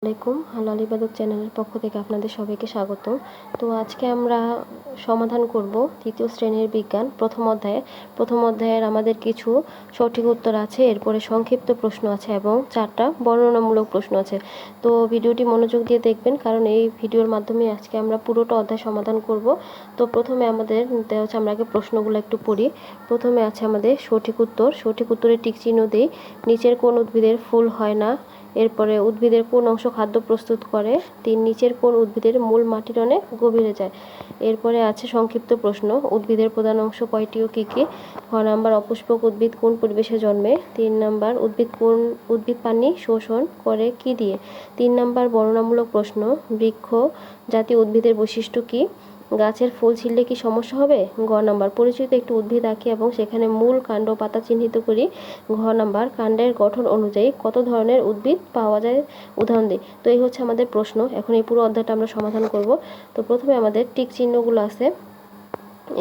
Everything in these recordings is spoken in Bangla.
আসসালামাইকুম হালাল ইবাদত চ্যানেলের পক্ষ থেকে আপনাদের সবাইকে স্বাগত। তো আজকে আমরা সমাধান করব তৃতীয় শ্রেণীর বিজ্ঞান প্রথম অধ্যায়ের আমাদের কিছু সঠিক উত্তর আছে, এরপরে সংক্ষিপ্ত প্রশ্ন আছে এবং 4টা বর্ণনামূলক প্রশ্ন আছে। তো ভিডিওটি মনোযোগ দিয়ে দেখবেন, কারণ এই ভিডিওর মাধ্যমে আজকে আমরা পুরোটা অধ্যায় সমাধান করব। তো প্রথমে আমাদের দেওয়া হচ্ছে, আমরা আগে প্রশ্নগুলো একটু পড়ি। প্রথমে আছে আমাদের সঠিক উত্তরে টিক চিহ্ন দিই। নিচের কোন উদ্ভিদের ফুল হয় না? এরপরে উদ্ভিদের কোন অংশ খাদ্য প্রস্তুত করে? নিচের কোন উদ্ভিদের মূল মাটির অনেক গভীরে যায়? এরপরে আছে সংক্ষিপ্ত প্রশ্ন, উদ্ভিদের প্রধান অংশ কয়টি ও কী কী? খ নাম্বার, অপুষ্পক উদ্ভিদ কোন পরিবেশে জন্মে? 3 নাম্বার, উদ্ভিদ পানি শোষণ করে কি দিয়ে? 3 নাম্বার বর্ণনামূলক প্রশ্ন, বৃক্ষ জাতীয় উদ্ভিদের বৈশিষ্ট্য কী? গাছের ফুল ছিঁড়লে কি সমস্যা হবে? গ নাম্বার, পরিচিত একটি উদ্ভিদ আঁকি এবং সেখানে মূল, কাণ্ড, পাতা চিহ্নিত করি। ঘ নাম্বার, কাণ্ডের গঠন অনুযায়ী কত ধরনের উদ্ভিদ পাওয়া যায় উদাহরণ দিই। তো এই হচ্ছে আমাদের প্রশ্ন। এখন এই পুরো অধ্যায়টা আমরা সমাধান করব। তো প্রথমে আমাদের টিক চিহ্নগুলো আছে,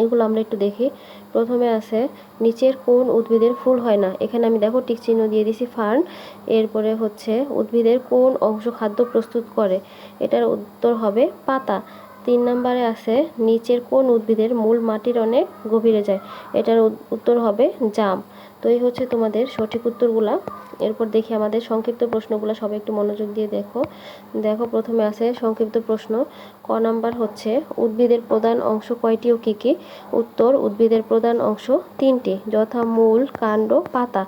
এগুলো আমরা একটু দেখি। প্রথমে আছে নিচের কোন উদ্ভিদের ফুল হয় না? এখানে আমি দেখো টিক চিহ্ন দিয়ে দিছি ফার্ন। এরপরে হচ্ছে উদ্ভিদের কোন অংশ খাদ্য প্রস্তুত করে? এটার উত্তর হবে পাতা। 3 নম্বরে আছে নিচের কোন উদ্ভিদের মূল মাটির অনেক গভীরে যায়? এটার উত্তর হবে জাম। তো এই হচ্ছে তোমাদের সঠিক উত্তরগুলা। এরপর দেখি আমাদের সংক্ষিপ্ত প্রশ্নগুলো, সবাই একটু মনোযোগ দিয়ে দেখো প্রথমে আছে সংক্ষিপ্ত প্রশ্ন। ক নাম্বার হচ্ছে উদ্ভিদের প্রধান অংশ কয়টি ও কী কী? উত্তর, উদ্ভিদের প্রধান অংশ 3টি, যথা মূল, কাণ্ড, পাতা।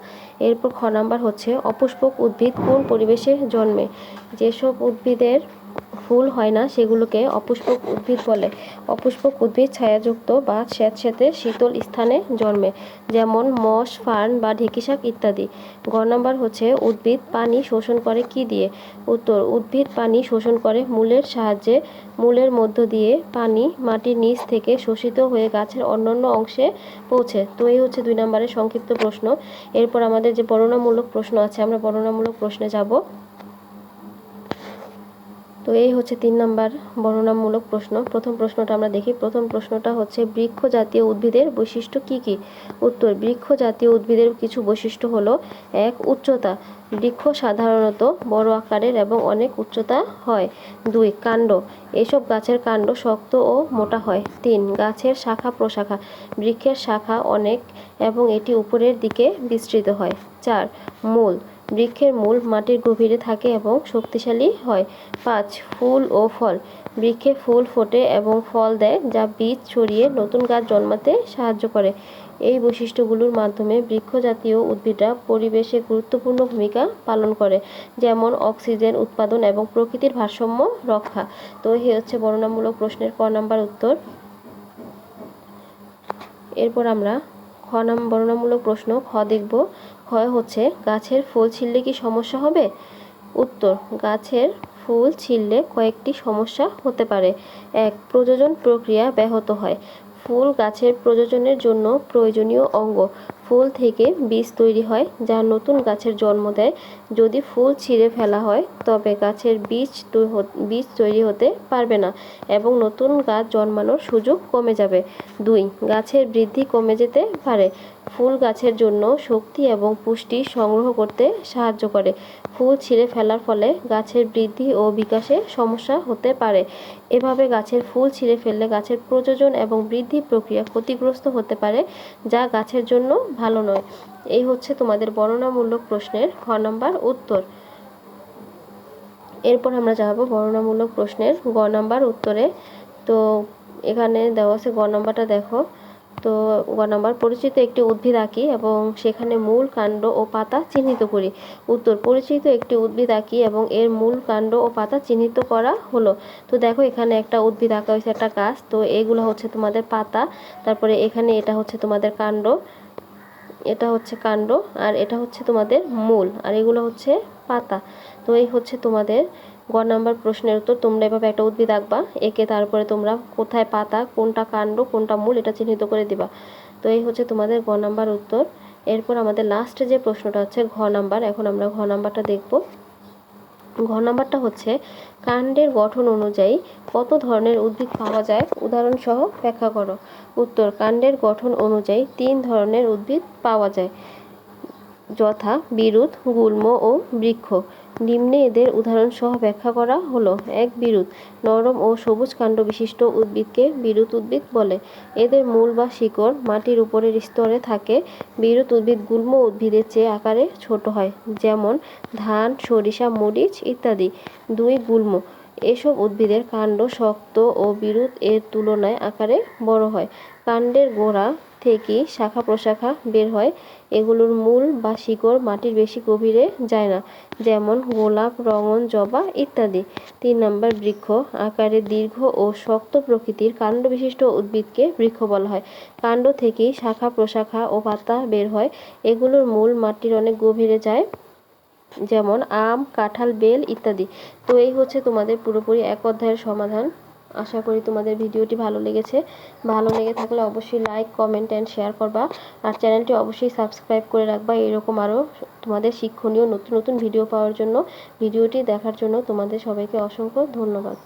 এরপর খ নাম্বার হচ্ছে অপুষ্পক উদ্ভিদ কোন পরিবেশে জন্মে? যেসব উদ্ভিদের ফুল হয় না সেগুলোকে অপুষ্পক উদ্ভিদ বলে। অপুষ্পক উদ্ভিদ ছায়াযুক্ত বা স্যাঁতসেঁতে শীতল স্থানে জন্মে, যেমন মস, ফার্ন বা ঢেঁকি শাক ইত্যাদি। গ নাম্বার হচ্ছে উদ্ভিদ পানি শোষণ করে কি দিয়ে? উত্তর, উদ্ভিদ পানি শোষণ করে মূলের সাহায্যে। মূলের মধ্য দিয়ে পানি মাটির নিচ থেকে শোষিত হয়ে গাছের অন্যান্য অংশে পৌঁছে। তো এই হচ্ছে 2 নম্বরের সংক্ষিপ্ত প্রশ্ন। এরপর আমাদের যে বর্ণনামূলক প্রশ্ন আছে, আমরা বর্ণনামূলক প্রশ্নে যাব। তো এই হচ্ছে 3 নম্বর বর্ণনামূলক প্রশ্ন। প্রথম প্রশ্নটা আমরা দেখি। প্রথম প্রশ্নটা হচ্ছে বৃক্ষ জাতীয় উদ্ভিদের বৈশিষ্ট্য কি কি? উত্তর, বৃক্ষ জাতীয় উদ্ভিদের কিছু বৈশিষ্ট্য হলো: 1. উচ্চতা, বৃক্ষ সাধারণত বড় আকারের এবং অনেক উচ্চতা হয়। 2. কাণ্ড, এসব গাছের কাণ্ড শক্ত ও মোটা হয়। 3. গাছের শাখা প্রশাখা, বৃক্ষের শাখা অনেক এবং এটি উপরের দিকে বিস্তৃত হয়। 4. মূল, বৃক্ষের মূল মাটির গভীরে থাকে এবং শক্তিশালী হয়। 5. ফুল ও ফল, বৃক্ষে ফুল ফোটে এবং ফল দেয় যা বীজ ছড়িয়ে নতুন গাছ জন্মাতে সাহায্য করে। এই বৈশিষ্ট্যগুলোর মাধ্যমে বৃক্ষ জাতীয় উদ্ভিদরা পরিবেশে গুরুত্বপূর্ণ ভূমিকা পালন করে, যেমন অক্সিজেন উৎপাদন এবং প্রকৃতির ভারসাম্য রক্ষা। তো এই হচ্ছে বর্ণনামূলক প্রশ্নের ক নাম্বার উত্তর। এরপর আমরা বর্ণনামূলক প্রশ্ন খ দেখব। খ হচ্ছে গাছের ফুল ছিঁড়লে কি সমস্যা হবে? উত্তর, গাছের ফুল ছিঁড়লে কয়েকটি সমস্যা হতে পারে। 1. প্রজনন প্রক্রিয়া ব্যাহত হয়। ফুল গাছের প্রজননের জন্য প্রয়োজনীয় অঙ্গ। ফুল থেকে বীজ তৈরি হয় যা নতুন গাছের জন্ম দেয়। যদি ফুল ছিঁড়ে ফেলা হয় তবে গাছের বীজ তৈরি হতে পারবে না এবং নতুন গাছ জন্মানোর সুযোগ কমে যাবে। 2. গাছের বৃদ্ধি কমে যেতে পারে। ফুল গাছের জন্য শক্তি এবং পুষ্টি সংগ্রহ করতে সাহায্য করে। ফুল ছিঁড়ে ফেলার ফলে গাছের বৃদ্ধি ও বিকাশে সমস্যা হতে পারে। এভাবে গাছের ফুল ছিঁড়ে ফেললে গাছের প্রজনন এবং বৃদ্ধি প্রক্রিয়া ক্ষতিগ্রস্ত হতে পারে, যা গাছের জন্য ভালো নয়। এই হচ্ছে তোমাদের বর্ণনামূলক প্রশ্নের খ নাম্বার উত্তর। এরপর আমরা যাব বর্ণনামূলক প্রশ্নের গ নাম্বার উত্তরে। তো এখানে দেওয়া আছে গ নাম্বারটা দেখো। তো গ নাম্বার, পরিচিত একটি উদ্ভিদ আঁকি এবং সেখানে মূল, কাণ্ড ও পাতা চিহ্নিত করি। উত্তর, পরিচিত একটি উদ্ভিদ আঁকি এবং এর মূল, কাণ্ড ও পাতা চিহ্নিত করা হলো। তো দেখো এখানে একটা উদ্ভিদ আঁকা হয়েছে, একটা গাছ। তো এইগুলো হচ্ছে তোমাদের পাতা, তারপরে এখানে এটা হচ্ছে তোমাদের কাণ্ড, এটা হচ্ছে কাণ্ড, আর এটা হচ্ছে তোমাদের মূল, আর এগুলো হচ্ছে পাতা। তো এই হচ্ছে তোমাদের গ নাম্বার প্রশ্নের উত্তর। তোমরা এভাবে একটা উদ্ভিদ আঁকবা, এঁকে তারপরে তোমরা কোথায় পাতা, কোনটা কাণ্ড, কোনটা মূল, এটা চিহ্নিত করে দিবা। তো এই হচ্ছে তোমাদের গ নাম্বার উত্তর। এরপর আমাদের লাস্টে যে প্রশ্নটা হচ্ছে ঘ নাম্বার। এখন আমরা ঘ নাম্বারটা দেখব। ঘ নাম্বারটা হচ্ছে কাণ্ডের গঠন অনুযায়ী কত ধরনের উদ্ভিদ পাওয়া যায় উদাহরণ সহ ব্যাখ্যা করো। উত্তর, কাণ্ডের গঠন অনুযায়ী 3 ধরনের উদ্ভিদ পাওয়া যায়, যথা বিরুৎ, গুল্ম ও বৃক্ষ। নিম্নে এদের উদাহরণ সহ ব্যাখ্যা করা হলো। ১. বিরুৎ। নরম ও সবুজ কাণ্ড বিশিষ্ট উদ্ভিদকে বিরুৎ উদ্ভিদ বলে। এদের মূল বা শিকড় মাটির উপরের স্তরে থাকে। বিরুৎ উদ্ভিদ গুল্ম উদ্ভিদের চেয়ে আকারে ছোট হয়, যেমন ধান, সরিষা, মরিচ ইত্যাদি। ২. গুল্ম। এসব উদ্ভিদের কাণ্ড শক্ত ও বিরুৎ এর তুলনায় আকারে বড় হয়। কাণ্ডের গোড়া থেকেই শাখা প্রশাখা বের হয়। এগুলোর মূল বা শিকড় মাটির বেশি গভীরে যায় না, যেমন গোলাপ, রঙন, জবা ইত্যাদি। ৩ নাম্বার বৃক্ষ। আকারে দীর্ঘ ও শক্ত প্রকৃতির কাণ্ডবিশিষ্ট উদ্ভিদকে বৃক্ষ বলা হয়। কাণ্ড থেকেই শাখা প্রশাখা ও পাতা বের হয়। এগুলোর মূল মাটির অনেক গভীরে যায়, যেমন আম, কাঁঠাল, বেল ইত্যাদি। তো এই হচ্ছে তোমাদের পুরোপুরি এক অধ্যায়ের সমাধান। আশা করি তোমাদের ভিডিওটি ভালো লেগেছে। ভালো লেগে থাকলে অবশ্যই লাইক, কমেন্ট অ্যান্ড শেয়ার করবা। আর চ্যানেলটি অবশ্যই সাবস্ক্রাইব করে রাখবা এরকম আরও তোমাদের শিক্ষণীয় নতুন নতুন ভিডিও পাওয়ার জন্য। ভিডিওটি দেখার জন্য তোমাদের সবাইকে অসংখ্য ধন্যবাদ।